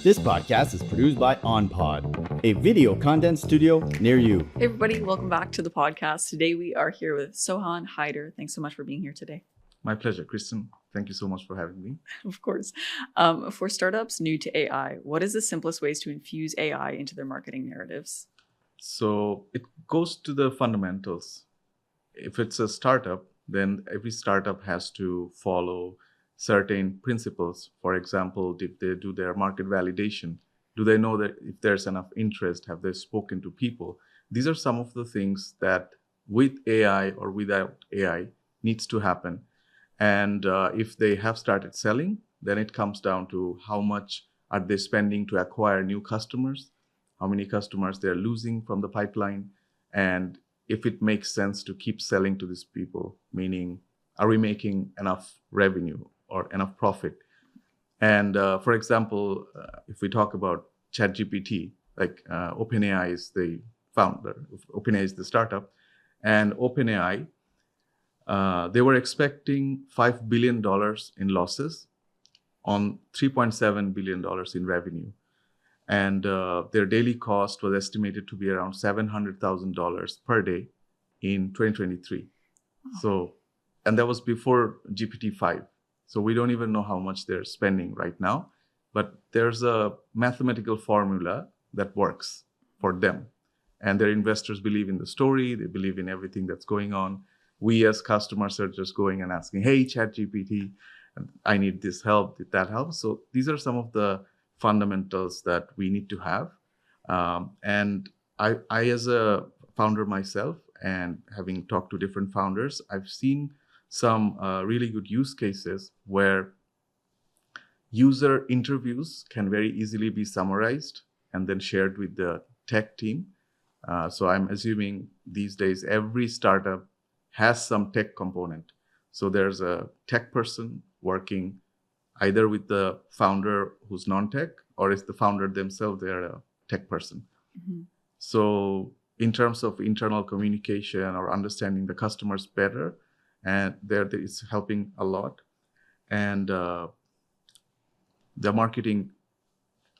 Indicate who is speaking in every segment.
Speaker 1: This podcast is produced by OnPod, a video content studio near you.
Speaker 2: Hey everybody, welcome back to the podcast. Today we are here with Sohan Haider. Thanks so much for being here today.
Speaker 3: My pleasure, Kristen. Thank you so much for having me.
Speaker 2: Of course. For startups new to AI, what is the simplest ways to infuse AI into their marketing narratives?
Speaker 3: So it goes to the fundamentals. If it's a startup, then every startup has to follow certain principles. For example, if they do their market validation, do they know that if there's enough interest? Have they spoken to people? These are some of the things that with AI or without AI needs to happen. And if they have started selling, then it comes down to how much are they spending to acquire new customers, how many customers they're losing from the pipeline, and if it makes sense to keep selling to these people, meaning are we making enough revenue or enough profit? And for example, if we talk about ChatGPT, like OpenAI is the founder, OpenAI is the startup, and OpenAI, they were expecting $5 billion in losses on $3.7 billion in revenue. And their daily cost was estimated to be around $700,000 per day in 2023. So, and that was before GPT-5. So we don't even know how much they're spending right now, but there's a mathematical formula that works for them. And their investors believe in the story, they believe in everything that's going on. We as customers are just going and asking, hey, ChatGPT, I need this help, did that help? So these are some of the fundamentals that we need to have. And I, as a founder myself, and having talked to different founders, I've seen some really good use cases where user interviews can very easily be summarized and then shared with the tech team. So I'm assuming these days every startup has some tech component. So there's a tech person working either with the founder who's non-tech, or it's the founder themselves, they're a tech person. Mm-hmm. So in terms of internal communication or understanding the customers better, and it's helping a lot. And the marketing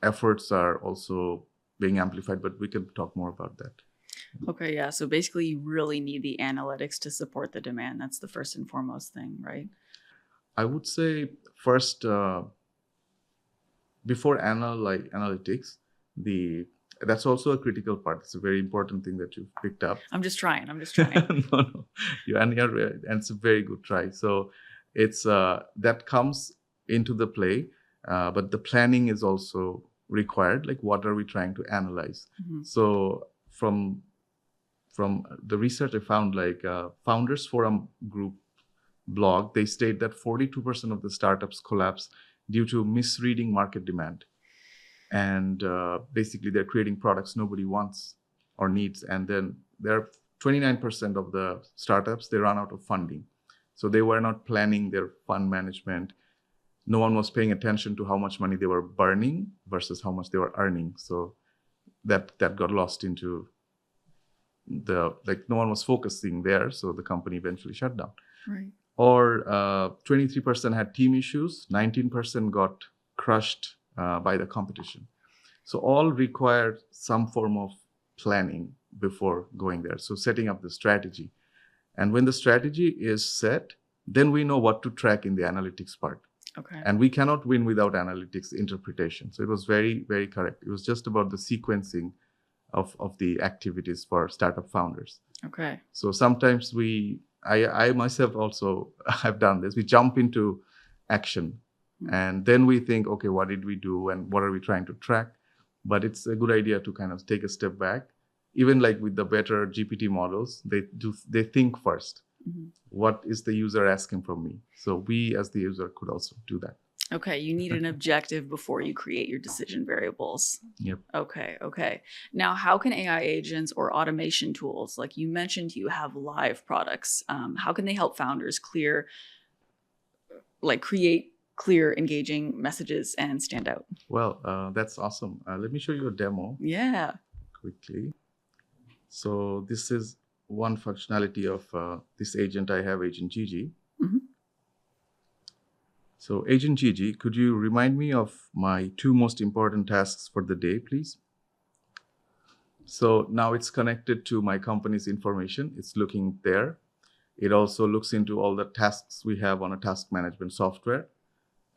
Speaker 3: efforts are also being amplified, but we can talk more about that.
Speaker 2: Okay, yeah. So basically you really need the analytics to support the demand. That's the first and foremost thing, right?
Speaker 3: I would say first, before analytics, that's also a critical part. It's a very important thing that you've picked up.
Speaker 2: I'm just trying.
Speaker 3: No. And it's a very good try. So it's that comes into the play, but the planning is also required. Like, what are we trying to analyze? Mm-hmm. So from the research I found, like Founders Forum Group blog, they state that 42% of the startups collapse due to misreading market demand. And basically they're creating products nobody wants or needs. And then there are 29% of the startups, they run out of funding. So they were not planning their fund management. No one was paying attention to how much money they were burning versus how much they were earning. So that got lost into no one was focusing there. So the company eventually shut down.
Speaker 2: Right.
Speaker 3: Or 23% had team issues, 19% got crushed by the competition. So all require some form of planning before going there. So setting up the strategy. And when the strategy is set, then we know what to track in the analytics part.
Speaker 2: Okay.
Speaker 3: And we cannot win without analytics interpretation. So it was very, very correct. It was just about the sequencing of the activities for startup founders.
Speaker 2: Okay.
Speaker 3: So sometimes I myself also have done this. We jump into action and then we think, okay, what did we do and what are we trying to track? But it's a good idea to kind of take a step back. Even like with the better GPT models, they think first. Mm-hmm. What is the user asking from me? So we as the user could also do that.
Speaker 2: Okay, you need an objective before you create your decision variables.
Speaker 3: Yep.
Speaker 2: Okay. Now, how can AI agents or automation tools, like you mentioned, you have live products, how can they help founders create clear, engaging messages and stand out?
Speaker 3: Well, that's awesome. Let me show you a demo.
Speaker 2: Yeah.
Speaker 3: Quickly. So this is one functionality of this agent I have, Agent Gigi. Mm-hmm. So, Agent Gigi, could you remind me of my 2 most important tasks for the day, please? So now it's connected to my company's information. It's looking there. It also looks into all the tasks we have on a task management software.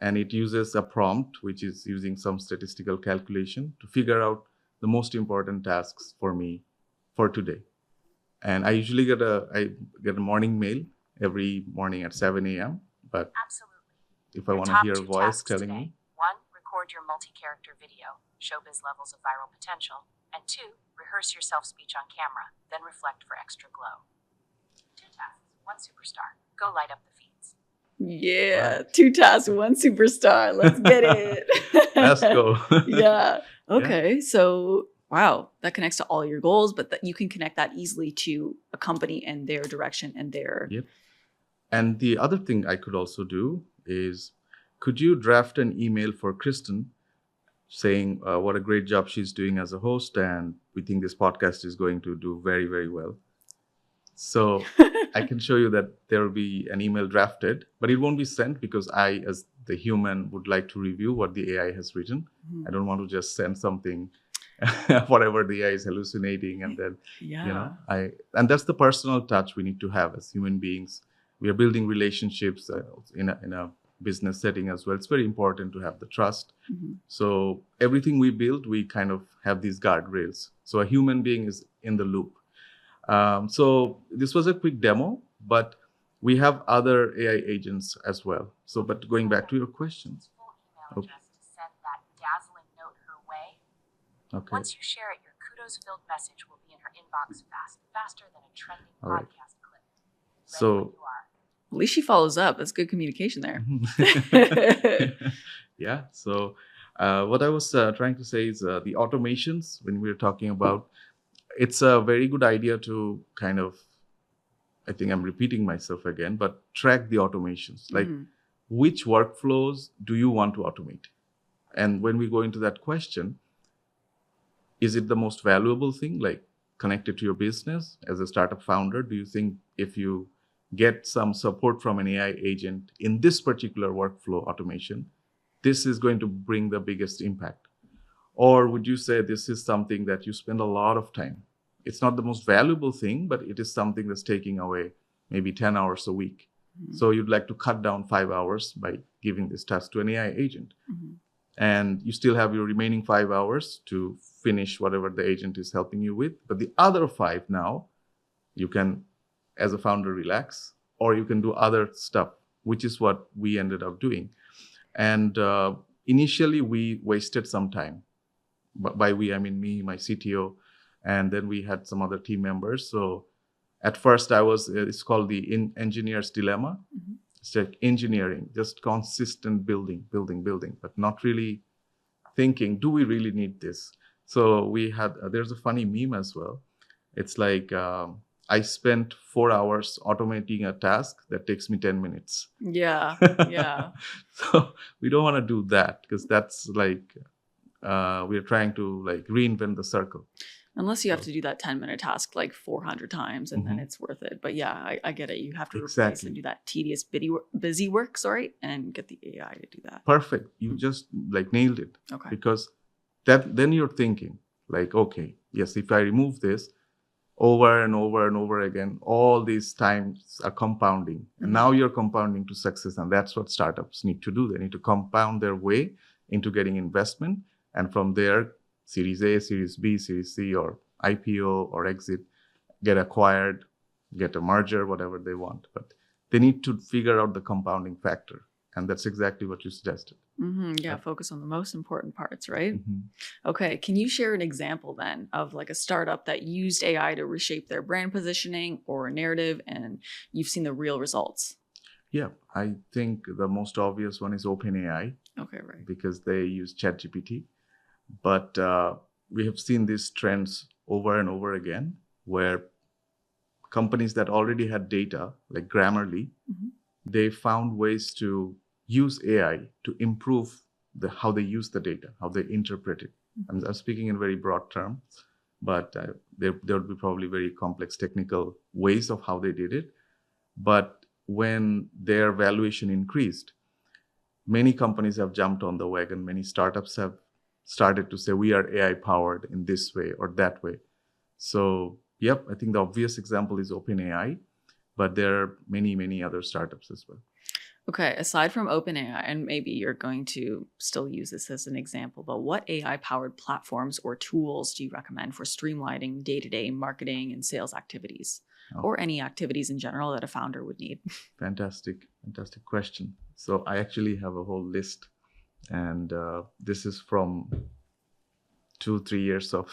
Speaker 3: And it uses a prompt, which is using some statistical calculation to figure out the most important tasks for me for today. And I usually get a morning mail every morning at 7 a.m. But
Speaker 4: Absolutely.
Speaker 3: if I
Speaker 4: Your
Speaker 3: want to
Speaker 4: top
Speaker 3: hear a
Speaker 4: 2
Speaker 3: voice
Speaker 4: tasks
Speaker 3: telling
Speaker 4: today.
Speaker 3: me,
Speaker 4: 1. Record your multi-character video, showbiz levels of viral potential. And 2. Rehearse your self-speech on camera, then reflect for extra glow. 2 tasks, 1 superstar. Go light up the feeds.
Speaker 2: Yeah,
Speaker 3: Right.
Speaker 2: 2 tasks, 1 superstar. Let's get it.
Speaker 3: let's go.
Speaker 2: Yeah. Okay. So, wow, that connects to all your goals, but that you can connect that easily to a company and their direction and their.
Speaker 3: Yep. And the other thing I could also do is, could you draft an email for Kristen saying what a great job she's doing as a host, and we think this podcast is going to do very, very well. So I can show you that there will be an email drafted, but it won't be sent because I, as the human, would like to review what the AI has written.
Speaker 2: Mhm.
Speaker 3: I don't want to just send something, whatever the AI is hallucinating, and then
Speaker 2: Yeah.
Speaker 3: and that's the personal touch we need to have as human beings. We are building relationships in a business setting as well. It's very important to have the trust.
Speaker 2: Mhm.
Speaker 3: So everything we build, we kind of have these guardrails. So a human being is in the loop. So this was a quick demo, but we have other AI agents as well. So, but going back to your questions.
Speaker 4: Full email
Speaker 3: Okay.
Speaker 4: address to send that dazzling note her way.
Speaker 3: Okay.
Speaker 4: Once you share it, your kudos-filled message will be in her inbox faster than a trending
Speaker 3: All right.
Speaker 4: podcast clip. Ready
Speaker 3: So
Speaker 4: when you are.
Speaker 2: At least she follows up. That's good communication there.
Speaker 3: yeah. So what I was trying to say is the automations, when we were talking about, it's a very good idea to kind of, I think I'm repeating myself again, but track the automations. Like,
Speaker 2: Mhm.
Speaker 3: which workflows do you want to automate? And when we go into that question, is it the most valuable thing, like connected to your business as a startup founder? Do you think if you get some support from an AI agent in this particular workflow automation, this is going to bring the biggest impact? Or would you say this is something that you spend a lot of time? It's not the most valuable thing, but it is something that's taking away maybe 10 hours a week.
Speaker 2: Mhm.
Speaker 3: So you'd like to cut down 5 hours by giving this task to an AI agent.
Speaker 2: Mhm.
Speaker 3: And you still have your remaining 5 hours to finish whatever the agent is helping you with. But the other 5 now, you can, as a founder, relax, or you can do other stuff, which is what we ended up doing. And initially, we wasted some time. By we, I mean me, my CTO, and then we had some other team members. So at first, it's called the engineer's dilemma.
Speaker 2: Mhm.
Speaker 3: It's like engineering, just consistent building, but not really thinking, do we really need this? So we had, there's a funny meme as well. It's like, I spent 4 hours automating a task that takes me 10 minutes.
Speaker 2: Yeah. Yeah.
Speaker 3: So we don't want to do that, because that's like, we're trying to like reinvent the circle.
Speaker 2: Unless you have to do that 10-minute task like 400 times and then
Speaker 3: Mhm.
Speaker 2: it's worth it. But yeah, I get it. You have to replace
Speaker 3: Exactly.
Speaker 2: and do that tedious busy work, and get the AI to do that.
Speaker 3: Perfect. You just like nailed it.
Speaker 2: Okay.
Speaker 3: Because then you're thinking like, okay, yes, if I remove this over and over and over again, all these times are compounding. And
Speaker 2: Mhm.
Speaker 3: now you're compounding to success. And that's what startups need to do. They need to compound their way into getting investment. And from there, Series A, Series B, Series C, or IPO or exit, get acquired, get a merger, whatever they want. But they need to figure out the compounding factor. And that's exactly what you suggested.
Speaker 2: Yeah, focus on the most important parts, right?
Speaker 3: Mhm.
Speaker 2: Okay. Can you share an example then of like a startup that used AI to reshape their brand positioning or a narrative and you've seen the real results?
Speaker 3: Yeah, I think the most obvious one is OpenAI,
Speaker 2: Okay, right.
Speaker 3: because they use ChatGPT. But we have seen these trends over and over again, where companies that already had data, like Grammarly,
Speaker 2: Mhm.
Speaker 3: they found ways to use AI to improve how they use the data, how they interpret it. I'm speaking in very broad terms, but there would be probably very complex technical ways of how they did it. But when their valuation increased, many companies have jumped on the wagon. Many startups have started to say we are AI powered in this way or that way. So, yep, I think the obvious example is OpenAI, but there are many, many other startups as well.
Speaker 2: Okay, aside from OpenAI, and maybe you're going to still use this as an example, but what AI-powered platforms or tools do you recommend for streamlining day-to-day marketing and sales activities, or any activities in general that a founder would need?
Speaker 3: Fantastic question. So I actually have a whole list, and this is from 2-3 years of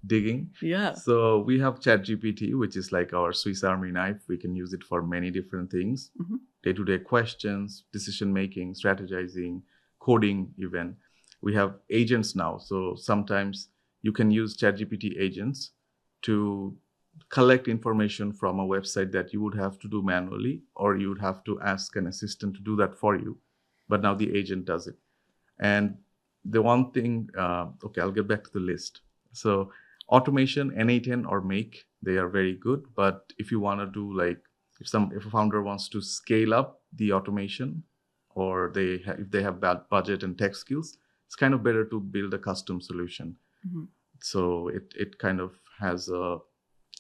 Speaker 3: digging.
Speaker 2: Yeah.
Speaker 3: So we have ChatGPT, which is like our Swiss Army knife. We can use it for many different things.
Speaker 2: Mm-hmm.
Speaker 3: Day-to-day questions, decision-making, strategizing, coding even. We have agents now. So sometimes you can use ChatGPT agents to collect information from a website that you would have to do manually, or you would have to ask an assistant to do that for you. But now the agent does it. And the one thing, okay, I'll get back to the list. So automation, N8N or Make, they are very good. But if you want to do like, if a founder wants to scale up the automation, or if they have bad budget and tech skills, it's kind of better to build a custom solution.
Speaker 2: Mm-hmm.
Speaker 3: So it kind of has a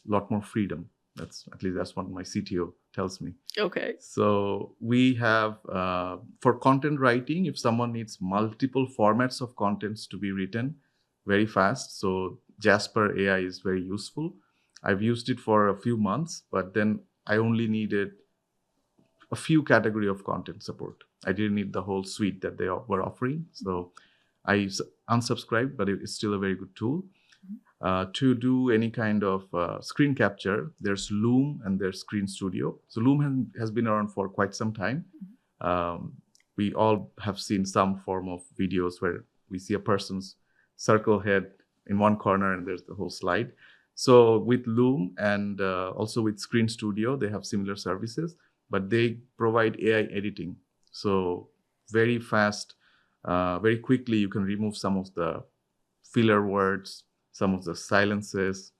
Speaker 3: lot more freedom. That's what my CTO tells me.
Speaker 2: Okay.
Speaker 3: So we have for content writing, if someone needs multiple formats of contents to be written very fast, so Jasper AI is very useful. I've used it for a few months, but then I only needed a few category of content support. I didn't need the whole suite that they were offering. So I unsubscribed, but it's still a very good tool. To do any kind of screen capture, there's Loom and there's Screen Studio. So Loom has been around for quite some time. We all have seen some form of videos where we see a person's circle head in one corner and there's the whole slide. So with Loom and also with Screen Studio, they have similar services, but they provide AI editing. So very fast, very quickly, you can remove some of the filler words, some of the silences,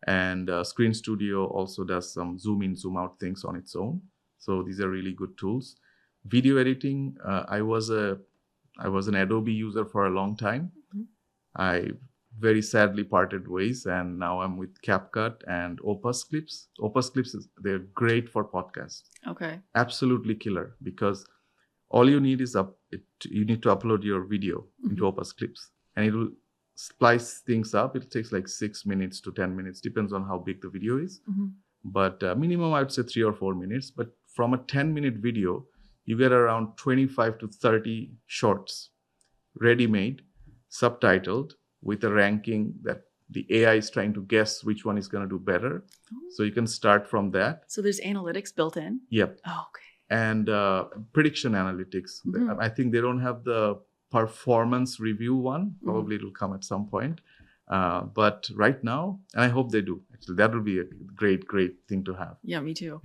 Speaker 3: and Screen Studio also does some zoom in, zoom out things on its own. So these are really good tools. Video editing, I was an Adobe user for a long time. Mm-hmm. I very sadly parted ways, and now I'm with CapCut and Opus Clips. Opus Clips, they're great for podcasts.
Speaker 2: Okay.
Speaker 3: Absolutely killer, because all you need is you need to upload your video into Opus Clips, and it will splice things up. It takes like 6 minutes to 10 minutes, depends on how big the video is. Mm-hmm. But minimum, I would say 3 or 4 minutes. But from a 10-minute video, you get around 25 to 30 shorts, ready-made, subtitled, with a ranking that the AI is trying to guess which one is going to do better. Oh. So you can start from that.
Speaker 2: So there's analytics built in?
Speaker 3: Yep.
Speaker 2: Oh, okay.
Speaker 3: And prediction analytics. Mm-hmm. I think they don't have the performance review one. Probably it'll come at some point. But right now, and I hope they do, actually, that would be a great thing to have.
Speaker 2: Yeah, me too.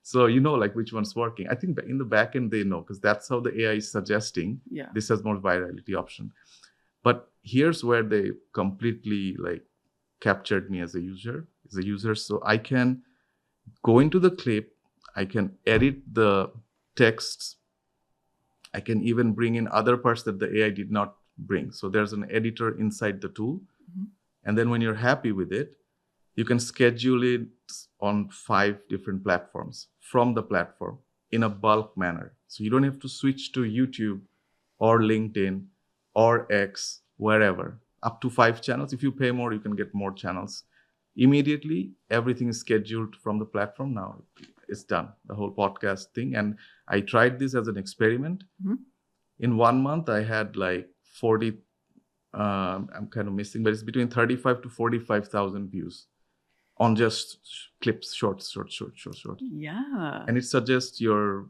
Speaker 3: So you know, like which one's working. I think in the back end, they know, because that's how the AI is suggesting.
Speaker 2: Yeah.
Speaker 3: This has more virality option. But here's where they completely like captured me as a user. So I can go into the clip, I can edit the texts, I can even bring in other parts that the AI did not bring. So there's an editor inside the tool. Mm-hmm. And then when you're happy with it, you can schedule it on 5 different platforms from the platform in a bulk manner. So you don't have to switch to YouTube or LinkedIn or X, wherever, up to 5 channels. If you pay more, you can get more channels. Immediately, everything is scheduled from the platform. Now it's done, the whole podcast thing. And I tried this as an experiment. Mm-hmm. In 1 month, I had like 40, I'm kind of missing, but it's between 35 to 45,000 views on just clips, shorts.
Speaker 2: Yeah.
Speaker 3: And it suggests your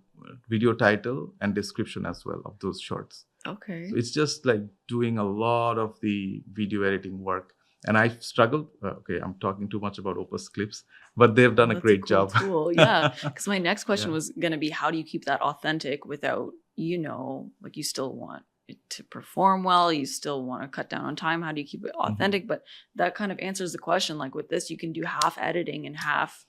Speaker 3: video title and description as well of those shorts.
Speaker 2: Okay.
Speaker 3: So it's just like doing a lot of the video editing work. And I've struggled. Okay, I'm talking too much about Opus Clips, but they've done a great job.
Speaker 2: Tool. Yeah. Because my next question was going to be, how do you keep that authentic without, like you still want it to perform well, you still want to cut down on time. How do you keep it authentic? Mm-hmm. But that kind of answers the question. Like with this, you can do half editing and half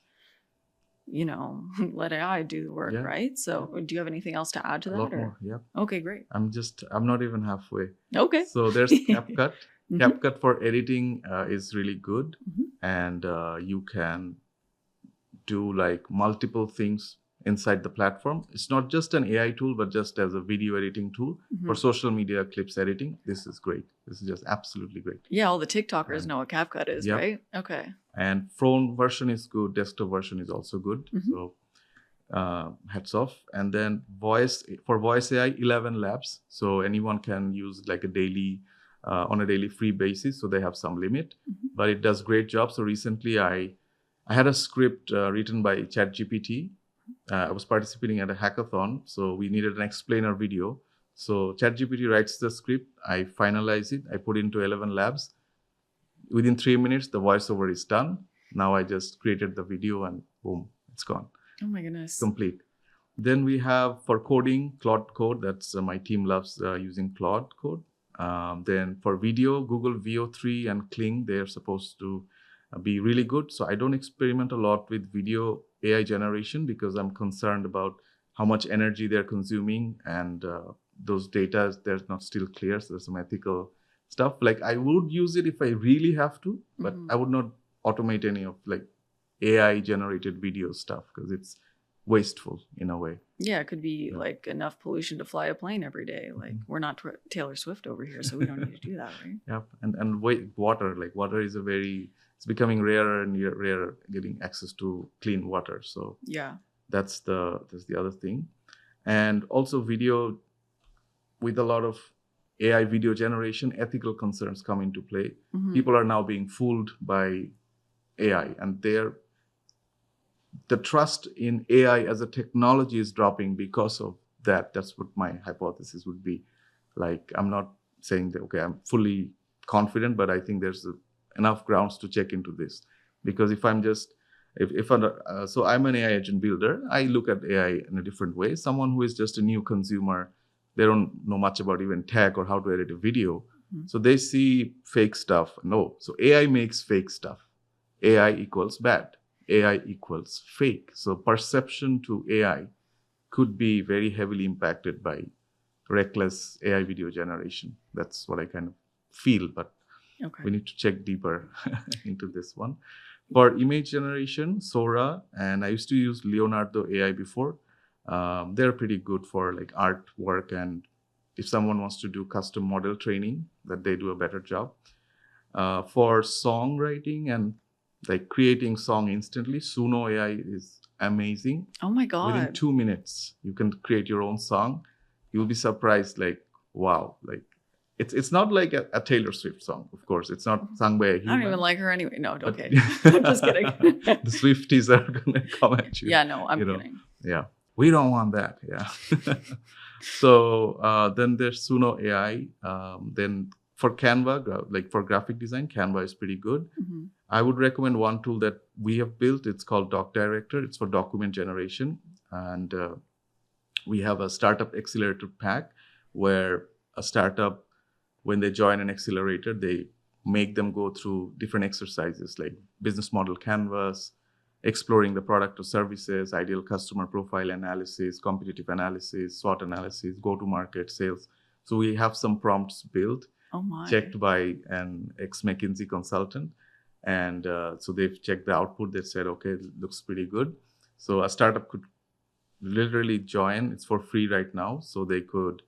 Speaker 2: let AI do the work,
Speaker 3: Yeah.
Speaker 2: right? So do you have anything else to add to
Speaker 3: A
Speaker 2: that?
Speaker 3: lot
Speaker 2: or-
Speaker 3: more. Yeah.
Speaker 2: Okay, great.
Speaker 3: I'm not even halfway.
Speaker 2: Okay.
Speaker 3: So there's CapCut.
Speaker 2: Mhm.
Speaker 3: CapCut for editing is really good,
Speaker 2: Mhm.
Speaker 3: and you can do like multiple things inside the platform. It's not just an AI tool, but just as a video editing tool for
Speaker 2: Mhm.
Speaker 3: social media clips editing. This is great. This is just absolutely great.
Speaker 2: Yeah, all the TikTokers
Speaker 3: And-
Speaker 2: know what CapCut is,
Speaker 3: Yep.
Speaker 2: right? Okay.
Speaker 3: And phone version is good. Desktop version is also good.
Speaker 2: Mhm.
Speaker 3: So hats off. And then voice AI, 11 labs. So anyone can use like on a daily free basis. So they have some limit,
Speaker 2: Mhm.
Speaker 3: but it does great job. So recently I had a script written by ChatGPT. I was participating at a hackathon, so we needed an explainer video. So ChatGPT writes the script, I finalize it, I put it into 11 labs. Within 3 minutes, the voiceover is done. Now I just created the video and boom, it's gone.
Speaker 2: Oh my goodness.
Speaker 3: Complete. Then we have for coding, Claude Code. That's my team loves using Claude Code. Then for video, Google VO3 and Kling, they're supposed to be really good. So I don't experiment a lot with video AI generation because I'm concerned about how much energy they're consuming, and those data, they're not still clear. So there's some ethical stuff. Like I would use it if I really have to, but
Speaker 2: Mhm.
Speaker 3: I would not automate any of like AI generated video stuff because it's wasteful in a way.
Speaker 2: Yeah, it could be
Speaker 3: Yeah.
Speaker 2: like enough pollution to fly a plane every day. Like
Speaker 3: Mhm.
Speaker 2: we're not Taylor Swift over here, so we don't need to do that, right?
Speaker 3: Yep. And water, like water is it's becoming rarer and rarer getting access to clean water. So
Speaker 2: Yeah.
Speaker 3: that's the other thing. And also video, with a lot of AI video generation, ethical concerns come into play.
Speaker 2: Mhm.
Speaker 3: People are now being fooled by AI, and the trust in AI as a technology is dropping because of that. That's what my hypothesis would be. Like, I'm not saying that, okay, I'm fully confident, but I think there's enough grounds to check into this. Because if I'm just, if I'm, so I'm an AI agent builder, I look at AI in a different way. Someone who is just a new consumer, they don't know much about even tech or how to edit a video.
Speaker 2: Mhm.
Speaker 3: So they see fake stuff. No, so AI makes fake stuff. AI equals bad. AI equals fake. So perception to AI could be very heavily impacted by reckless AI video generation. That's what I kind of feel, but
Speaker 2: Okay.
Speaker 3: we need to check deeper into this one. For image generation, Sora, and I used to use Leonardo AI before. They're pretty good for like artwork, and if someone wants to do custom model training, that they do a better job. For songwriting and like creating song instantly, Suno AI is amazing.
Speaker 2: Oh my
Speaker 3: Within
Speaker 2: God.
Speaker 3: 2 minutes, you can create your own song. You'll be surprised, like, wow, like it's not like a Taylor Swift song, of course. It's not sung by a
Speaker 2: I
Speaker 3: human.
Speaker 2: don't even like her anyway. No,
Speaker 3: but-
Speaker 2: okay. Just kidding.
Speaker 3: The Swifties are gonna come at you.
Speaker 2: Yeah, no, I'm
Speaker 3: you know.
Speaker 2: kidding.
Speaker 3: Yeah, we don't want that. Yeah. So then there's Suno AI. Then for Canva, like for graphic design, Canva is pretty good.
Speaker 2: Mhm.
Speaker 3: I would recommend one tool that we have built. It's called Doc Director. It's for document generation. And we have a startup accelerator pack where a startup, when they join an accelerator, they make them go through different exercises like business model canvas, exploring the product or services, ideal customer profile analysis, competitive analysis, SWOT analysis, go-to-market, sales. So we have some prompts built,
Speaker 2: Oh my.
Speaker 3: checked by an ex-McKinsey consultant. And so they've checked the output. They said, okay, it looks pretty good. So a startup could literally join. It's for free right now. So they could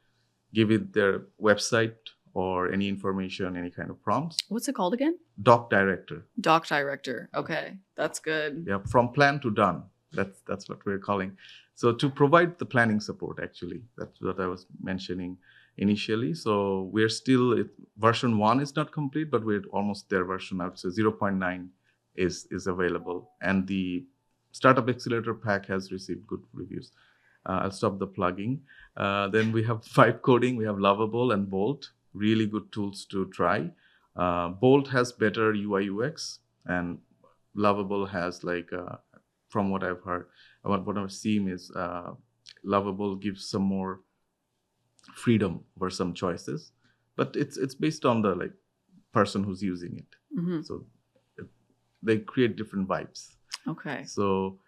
Speaker 3: give it their website or any information, any kind of prompts.
Speaker 2: What's it called again?
Speaker 3: Doc Director.
Speaker 2: Doc Director. Okay, that's good.
Speaker 3: Yeah, from plan to done. That's what we're calling. So to provide the planning support, actually, that's what I was mentioning initially. So we're still, version 1 is not complete, but we're almost there. Version out, so 0.9 is available, and the Startup Accelerator pack has received good reviews. I'll stop the plugging. Then we have Vibe Coding. We have Lovable and Bolt. Really good tools to try. Bolt has better UI UX, and Lovable has like, from what I've heard, what I've seen is Lovable gives some more freedom for some choices, but it's based on the like person who's using it.
Speaker 2: Hmm.
Speaker 3: So they create different vibes.
Speaker 2: Okay.
Speaker 3: So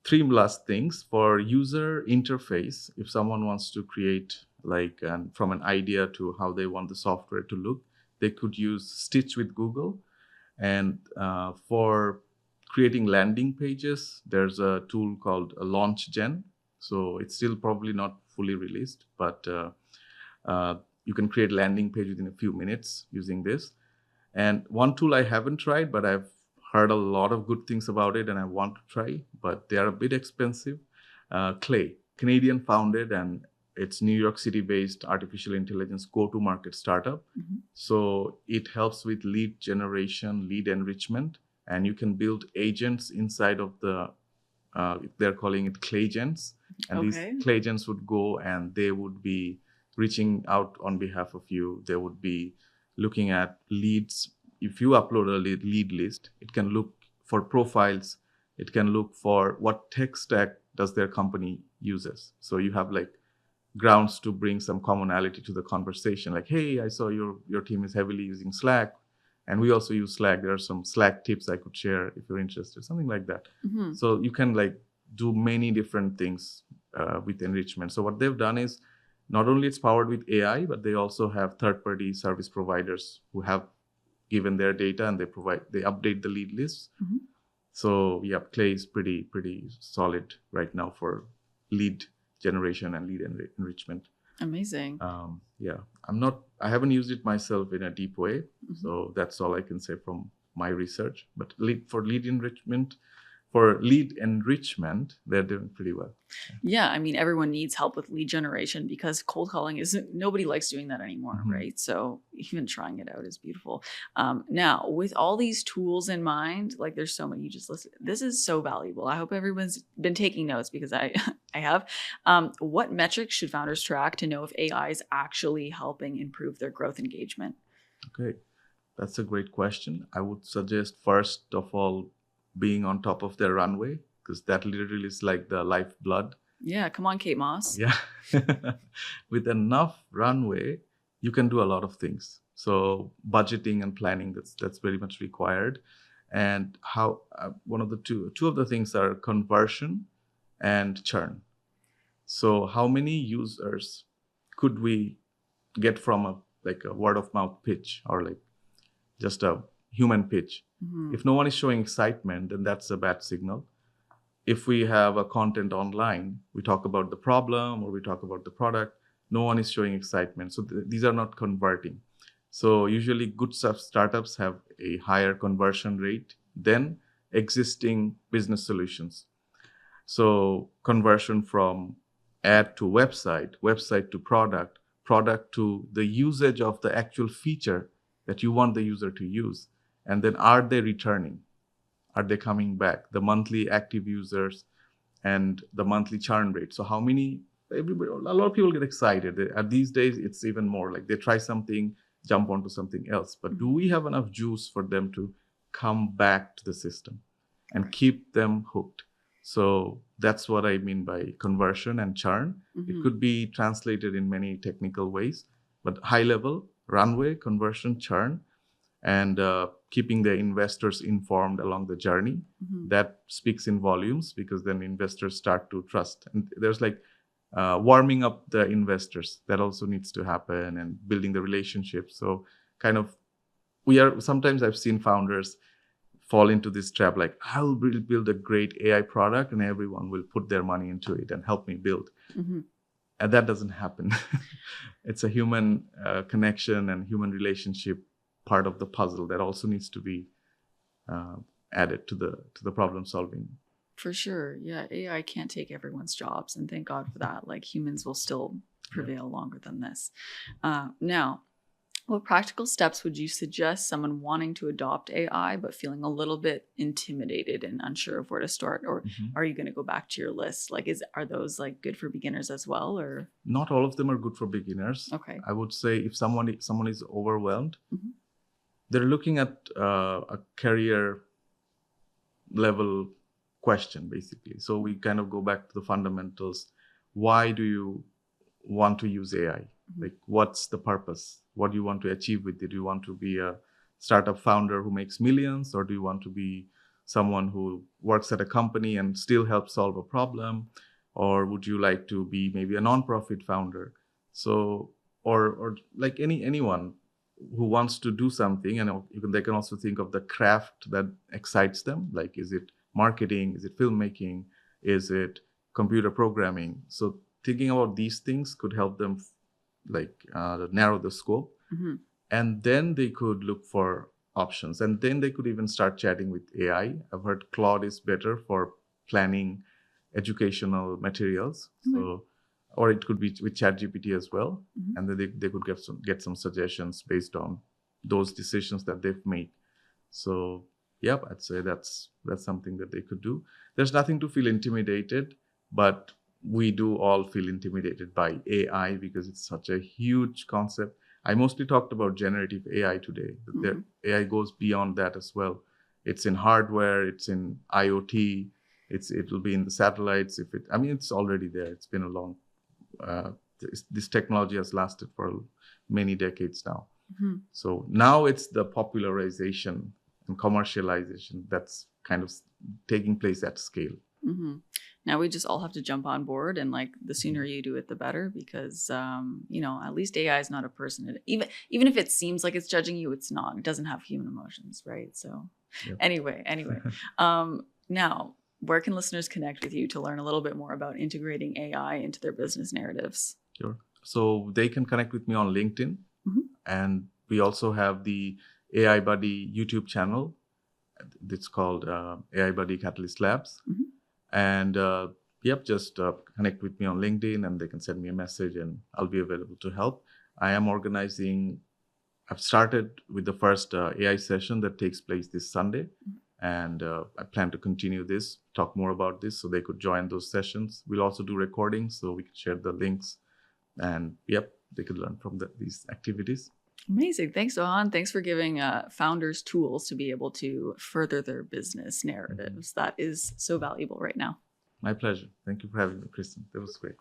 Speaker 3: three last things for user interface. If someone wants to create from an idea to how they want the software to look, they could use Stitch with Google. And for creating landing pages, there's a tool called LaunchGen. So it's still probably not fully released, but you can create landing page within a few minutes using this. And one tool I haven't tried, but I've heard a lot of good things about it and I want to try, but they are a bit expensive. Clay, Canadian founded, and it's New York City based artificial intelligence go-to-market startup.
Speaker 2: Mm-hmm.
Speaker 3: So it helps with lead generation, lead enrichment, and you can build agents inside of they're calling it Claygens. And these Claygens would go and they would be reaching out on behalf of you. They would be looking at leads. If you upload a lead list, it can look for profiles. It can look for what tech stack does their company uses. So you have grounds to bring some commonality to the conversation. Like, hey, I saw your team is heavily using Slack, and we also use Slack. There are some Slack tips I could share if you're interested, something like that.
Speaker 2: Mm-hmm.
Speaker 3: So you can do many different things with enrichment. So what they've done is not only it's powered with AI, but they also have third-party service providers who have given their data and they update the lead lists.
Speaker 2: Mm-hmm.
Speaker 3: So yeah, Clay is pretty solid right now for lead generation and lead enrichment.
Speaker 2: Amazing.
Speaker 3: I haven't used it myself in a deep way.
Speaker 2: Mm-hmm.
Speaker 3: So that's all I can say from my research. But for lead enrichment, they're doing pretty well.
Speaker 2: Yeah, I mean, everyone needs help with lead generation because cold calling nobody likes doing that anymore,
Speaker 3: Mm-hmm.
Speaker 2: right? So even trying it out is beautiful. Now, with all these tools in mind, there's so many you just listed. This is so valuable. I hope everyone's been taking notes because I have. What metrics should founders track to know if AI is actually helping improve their growth engagement?
Speaker 3: Okay, that's a great question. I would suggest first of all, being on top of their runway, because that literally is like the lifeblood.
Speaker 2: Yeah, come on, Kate Moss.
Speaker 3: Yeah. With enough runway, you can do a lot of things. So budgeting and planning, that's very much required. And how one of the two of the things are conversion and churn. So how many users could we get from a word of mouth pitch or just a human pitch?
Speaker 2: Mm-hmm.
Speaker 3: If no one is showing excitement, then that's a bad signal. If we have a content online, we talk about the problem or we talk about the product, no one is showing excitement. So these are not converting. So usually good startups have a higher conversion rate than existing business solutions. So conversion from ad to website to product to the usage of the actual feature that you want the user to use. And then are they returning? Are they coming back? The monthly active users and the monthly churn rate. So how many, a lot of people get excited. These days, it's even more they try something, jump onto something else. But do we have enough juice for them to come back to the system and keep them hooked? So that's what I mean by conversion and churn.
Speaker 2: Mm-hmm.
Speaker 3: It could be translated in many technical ways, but high level, runway, conversion, churn, and keeping the investors informed along the journey.
Speaker 2: Mm-hmm.
Speaker 3: That speaks in volumes because then investors start to trust. And there's warming up the investors. That also needs to happen, and building the relationship. So sometimes I've seen founders fall into this trap, I'll build a great AI product and everyone will put their money into it and help me build.
Speaker 2: Mm-hmm.
Speaker 3: And that doesn't happen. It's a human connection and human relationship part of the puzzle that also needs to be added to the problem solving.
Speaker 2: For sure. Yeah, AI can't take everyone's jobs, and thank God for that. Humans will still prevail longer than this. Now, what practical steps would you suggest someone wanting to adopt AI but feeling a little bit intimidated and unsure of where to start? Or are you going to go back to your list? Are those good for beginners as well? Or
Speaker 3: not all of them are good for beginners.
Speaker 2: Okay.
Speaker 3: I would say if someone is overwhelmed,
Speaker 2: mm-hmm.
Speaker 3: they're looking at a career level question, basically. So we kind of go back to the fundamentals. Why do you want to use AI?
Speaker 2: Mm-hmm.
Speaker 3: What's the purpose? What do you want to achieve with it? Do you want to be a startup founder who makes millions, or do you want to be someone who works at a company and still helps solve a problem? Or would you like to be maybe a nonprofit founder? So, or like anyone who wants to do something, and even they can also think of the craft that excites them. Like, is it marketing? Is it filmmaking? Is it computer programming? So thinking about these things could help them narrow the scope.
Speaker 2: Mm-hmm.
Speaker 3: And then they could look for options. And then they could even start chatting with AI. I've heard Claude is better for planning educational materials. So, or it could be with ChatGPT as well.
Speaker 2: Mm-hmm.
Speaker 3: And then they could get some suggestions based on those decisions that they've made. So, yep, I'd say that's something that they could do. There's nothing to feel intimidated, but we do all feel intimidated by AI because it's such a huge concept. I mostly talked about generative AI today.
Speaker 2: Mm-hmm.
Speaker 3: AI goes beyond that as well. It's in hardware, it's in IoT, it'll be in the satellites. It's already there. It's been a long. This technology has lasted for many decades now.
Speaker 2: Mm-hmm.
Speaker 3: So now it's the popularization and commercialization that's kind of taking place at scale.
Speaker 2: Mm-hmm. Now we just all have to jump on board, and like the sooner you do it, the better, because at least AI is not a person. Even if it seems like it's judging you, it's not. It doesn't have human emotions, right? So,
Speaker 3: Yep.
Speaker 2: anyway, now where can listeners connect with you to learn a little bit more about integrating AI into their business narratives?
Speaker 3: Sure. So they can connect with me on LinkedIn,
Speaker 2: Mhm.
Speaker 3: and we also have the AI Buddy YouTube channel. It's called AI Buddy Catalyst Labs.
Speaker 2: Mhm.
Speaker 3: And just connect with me on LinkedIn, and they can send me a message, and I'll be available to help. I've started with the first AI session that takes place this Sunday. And I plan to continue this, talk more about this, so they could join those sessions. We'll also do recordings, so we can share the links. And they could learn from these activities.
Speaker 2: Amazing. Thanks, Sohan. Thanks for giving founders tools to be able to further their business narratives. That is so valuable right now.
Speaker 3: My pleasure. Thank you for having me, Kristen. That was great.